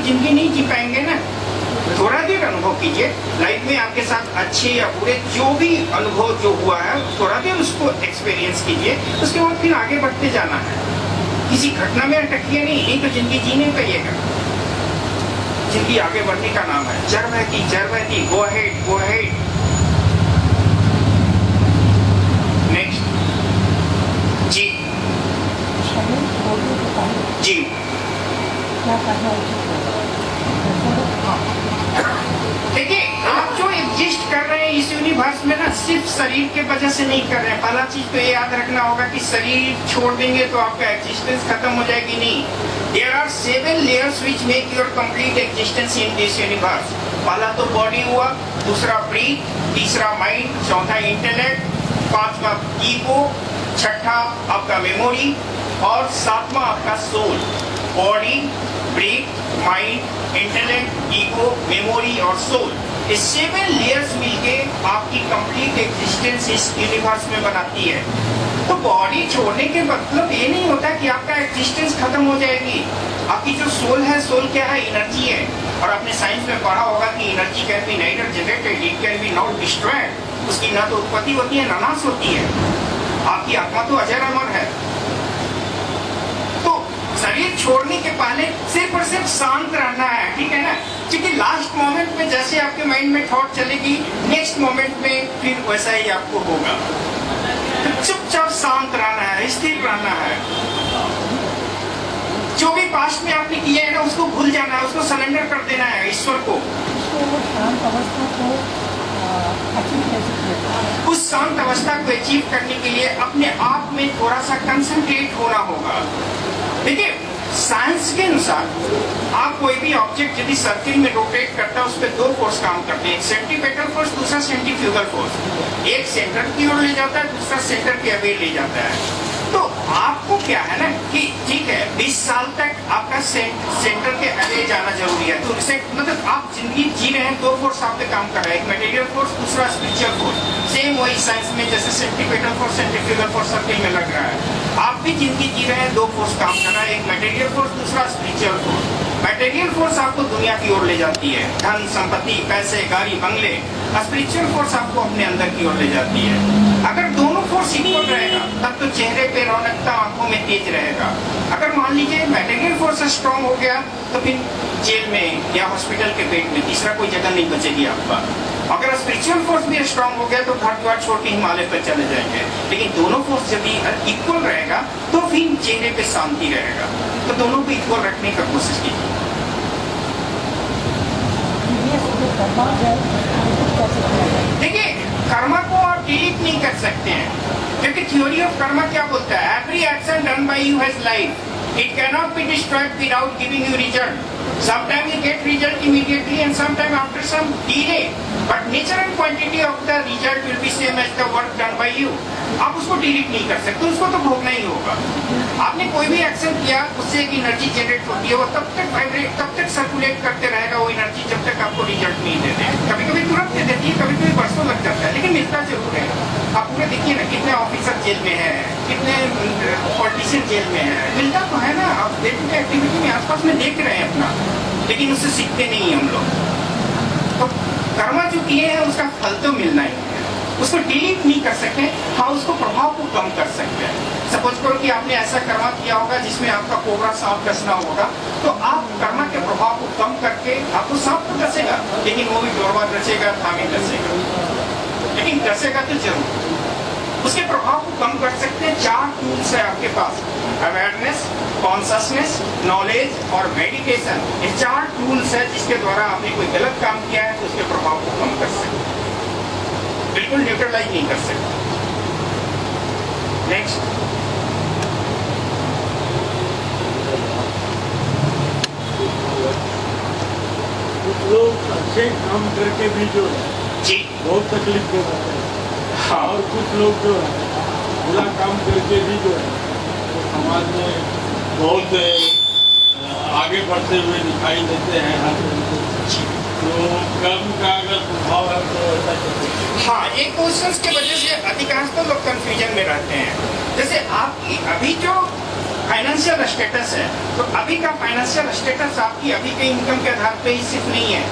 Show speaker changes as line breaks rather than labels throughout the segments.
जिंदगी नहीं जी पाएंगे ना। थोड़ा देर अनुभव कीजिए लाइफ में आपके साथ अच्छे या बुरे जो भी अनुभव जो हुआ है, थोड़ा देर उसको एक्सपीरियंस कीजिए, उसके बाद फिर आगे बढ़ते जाना है। किसी घटना में अटकिए नहीं तो जिंदगी जी नहीं पाइएगा। जिंदगी आगे बढ़ने का नाम है। जरबहती go ahead go ahead. Next जी जी देखिए, आप जो एग्जिस्ट कर रहे हैं इस यूनिवर्स में ना, सिर्फ शरीर के वजह से नहीं कर रहे हैं। पहला चीज तो ये याद रखना होगा कि शरीर छोड़ देंगे तो आपका एग्जिस्टेंस खत्म हो जाएगी, नहीं। There are 7 layers which make your complete existence in this universe। पहला तो बॉडी हुआ, दूसरा ब्रीथ, तीसरा माइंड, चौथा इंटेलेक्ट, पांचवा ईगो, छठा आपका मेमोरी और सातवां आपका soul. Body, breath, mind, intellect, ego, memory और सोल, ये 7 layers मिलके आपकी कंप्लीट एग्जिस्टेंस इस यूनिवर्स में बनाती है। तो बॉडी छोड़ने के मतलब ये नहीं होता कि आपका एग्जिस्टेंस खत्म हो जाएगी। आपकी जो सोल है, सोल क्या है? एनर्जी है। और आपने साइंस में पढ़ा होगा कि energy can be neither generated, it can be not destroyed. उसकी ना तो उत्पत्ति होती है ना नाश होती है। आपकी आत्मा तो अजर अमर है। तो शरीर छोड़ने के पहले सिर्फ और सिर्फ शांत रहना है, ठीक है ना? क्योंकि लास्ट मोमेंट में जैसे आपके माइंड में थॉट चलेगी, नेक्स्ट मोमेंट में फिर वैसा ही आपको होगा। तो चुपचाप शांत रहना है, स्थिर रहना है। जो भी पास्ट में आपने किया है ना, उसको भूल जाना है, उसको सरेंडर कर देना है ईश्वर को। उस शांत अवस्था को अचीव करने के लिए अपने आप में थोड़ा सा कंसंट्रेट होना होगा। देखिए, साइंस के अनुसार आप कोई भी ऑब्जेक्ट यदि सर्किल में रोटेट करता है, उस पर 2 फोर्स काम करते हैं, एक सेंट्रीपेटल फोर्स, दूसरा सेंट्रीफ्यूगल फोर्स। एक सेंटर की ओर ले जाता है, दूसरा सेंटर के अवे ले जाता है। तो आपको क्या है ना कि ठीक है, 20 साल तक आपका सेंटर के अवे जाना जरूरी है। तो इसे मतलब आप जिंदगी जी रहे हैं, 2 फोर्स आप पे काम कर रहे हैं, एक मटेरियल फोर्स, दूसरा स्पिरिचुअल फोर्स। सेम वही साइंस में जैसे centripetal force, centrifugal force circle में लग रहा है, आप भी जिंदगी जी रहे हैं, 2 फोर्स काम कर रहा है, एक मटेरियल फोर्स, दूसरा स्पिरिचुअल फोर्स। मटेरियल फोर्स आपको दुनिया की ओर ले जाती है, धन संपत्ति, पैसे, गाड़ी, बंगले। स्पिरिचुअल फोर्स आपको अपने अंदर की ओर ले जाती है। अगर दोनों फोर्स इक्वल रहेगा तब तो चेहरे पे रौनकता, आंखों में तेज रहेगा। अगर मान लीजिए मटेरियल फोर्स स्ट्रांग हो गया तो फिर जेल में या हॉस्पिटल के बेड में तीसरा कोई जगह नहीं बचेगी आपका। अगर स्पिरिचुअल फोर्स भी स्ट्रांग हो गया तो घर द्वार छोड़ के हिमालय पर चले जाएंगे। लेकिन दोनों फोर्स जब इक्वल रहेगा तो फिर चेहरे पे शांति रहेगा। तो दोनों को इक्वल रखने का कोशिश कीजिए। देखिए, कर्मा को आप डिलीट नहीं कर सकते हैं, क्योंकि थ्योरी ऑफ कर्मा क्या बोलता है? Every action done by you has life, it can not be destroyed without giving you result. Sometimes you get result immediately and sometimes after some delay, but nature and quantity of the result will be same as the work done by you. आप उसको delete नहीं कर सकते, उसको तो भोगना ही होगा। आपने कोई भी एक्शन किया, उससे एक एनर्जी जनरेट होती है, वो तब तक वाइब्रेट, तब तक सर्कुलेट करते रहेगा वो एनर्जी जब तक आपको रिजल्ट नहीं देते। कभी कभी तुरंत दे देती है, कभी कभी बरसों लग जाता है, लेकिन मिलता जरूर है। आप पूरे देखिए ना, कितने ऑफिसर जेल में है, कितने पॉलिटिशियन जेल में है, मिलता तो है ना। आप डे टू डे एक्टिविटी में आसपास में देख रहे हैं अपना, लेकिन उससे सीखते नहीं है हम लोग। तो कर्मा जो किए हैं उसका फल तो मिलना ही है, उसको डिलीट नहीं कर सकते। हाँ, उसको प्रभाव को कम कर सकते हैं। सपोज करो कि आपने ऐसा कर्मा किया होगा जिसमें आपका कोबरा सांप डसना होगा, तो आप कर्मा के प्रभाव को कम करके, आपको सांप तो डसेगा लेकिन वो भी डोरवा डसेगा, थामी डसेगा, लेकिन डसेगा तो जरूर। उसके प्रभाव को कम कर सकते हैं। 4 टूल्स है आपके पास, अवेयरनेस, कॉन्शसनेस, नॉलेज और मेडिटेशन। ये 4 टूल्स है जिसके द्वारा आपने कोई गलत काम किया है तो उसके प्रभाव को कम कर सकते हैं, बिल्कुल न्यूट्रलाइज नहीं कर सकते। नेक्स्ट,
कुछ लोग अच्छे काम करके भी जो है
जी
बहुत तकलीफ में रहते हैं।
हाँ,
और कुछ लोग जो है बुरा काम करके भी जो है समाज में बहुत आगे बढ़ते हुए दिखाई देते हैं। तो कर्म का अगर प्रभाव है तो ऐसा कैसे?
हाँ, एक क्वेश्चन की वजह से अधिकांश तो लोग कंफ्यूजन में रहते हैं। जैसे आपकी अभी जो फाइनेंशियल स्टेटस है, तो अभी का फाइनेंशियल स्टेटस आपकी अभी के इनकम के आधार पे ही सिर्फ नहीं है,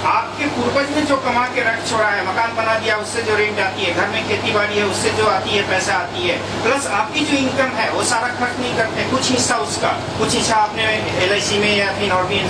आपके पूर्वज ने जो कमा के रख छोड़ा है, मकान बना दिया, उससे जो रेंट आती है, घर में खेती बाड़ी है, उससे जो आती है पैसा आती है, प्लस आपकी जो इनकम है वो सारा खर्च नहीं करते, कुछ हिस्सा उसका, कुछ हिस्सा आपने LIC में या फिर और भी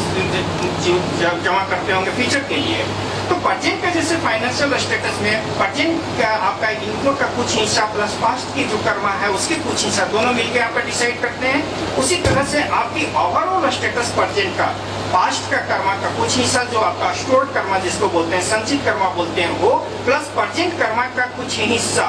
जमा करते होंगे फ्यूचर के लिए। तो परजेंट का जैसे फाइनेंशियल स्टेटस में परजेंट का आपका इनकम का कुछ हिस्सा प्लस पास्ट की जो कर्मा है उसके कुछ हिस्सा दोनों मिलकर आपका डिसाइड करते हैं, उसी तरह से आपकी ओवरऑल स्टेटस परजेंट का पास्ट का कर्मा का कुछ हिस्सा जो आपका स्टोर्ड कर्मा जिसको बोलते हैं, संचित कर्मा बोलते हैं वो, प्लस परजेंट कर्मा का कुछ हिस्सा,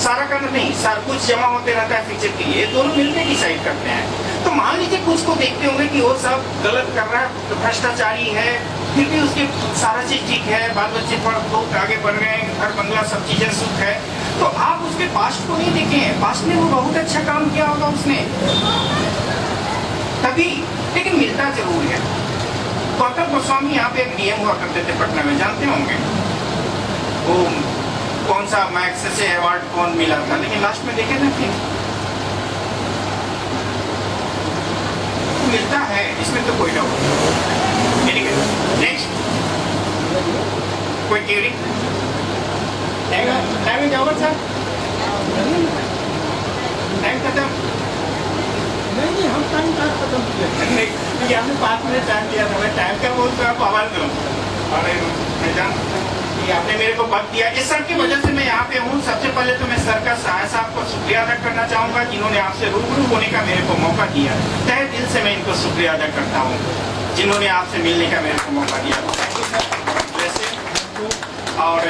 सारा कर्म नहीं, सारा कुछ जमा होते रहता है फ्यूचर के लिए, दोनों मिलकर डिसाइड करते हैं। तो मान लीजिए कुछ को देखते होंगे कि वो सब गलत कर रहा है, तो भ्रष्टाचारी है, फिर भी उसके सारा चीज ठीक है, बाल बच्चे पर लोग आगे बढ़ गए, घर बंगला सब चीजें सुख है, तो आप उसके पास्ट को नहीं देखें, पास्ट में वो बहुत अच्छा काम किया होगा उसने तभी, लेकिन मिलता जरूर है। गौतम गोस्वामी यहाँ पे एक DM हुआ करते थे पटना में, जानते होंगे वो कौन सा मैक्स से अवार्ड कौन मिला था, लेकिन लास्ट में देखे थे फिर मिलता है, इसमें तो कोई डाउट नहीं। नेक्स्ट कोई थ्योरी टाइम जाओगे सर, टाइम खत्म
नहीं, हम टाइम का खत्म किया।
नहीं, आपने 5 मिनट टाइम दिया था, मैं टाइम का बोलता आप आवाज दो, और मैं जानता हूँ कि आपने मेरे को वक्त दिया, इस सर की वजह से मैं यहाँ पे हूँ। सबसे पहले तो मैं सर का साहब को शुक्रिया अदा करना चाहूँगा जिन्होंने आपसे रूबरू होने का मेरे को मौका दिया, तहे दिल से मैं इनको शुक्रिया अदा करता हूँ जिन्होंने आपसे मिलने का मेरे को मौका दिया। थैंक यू सर, वैसे और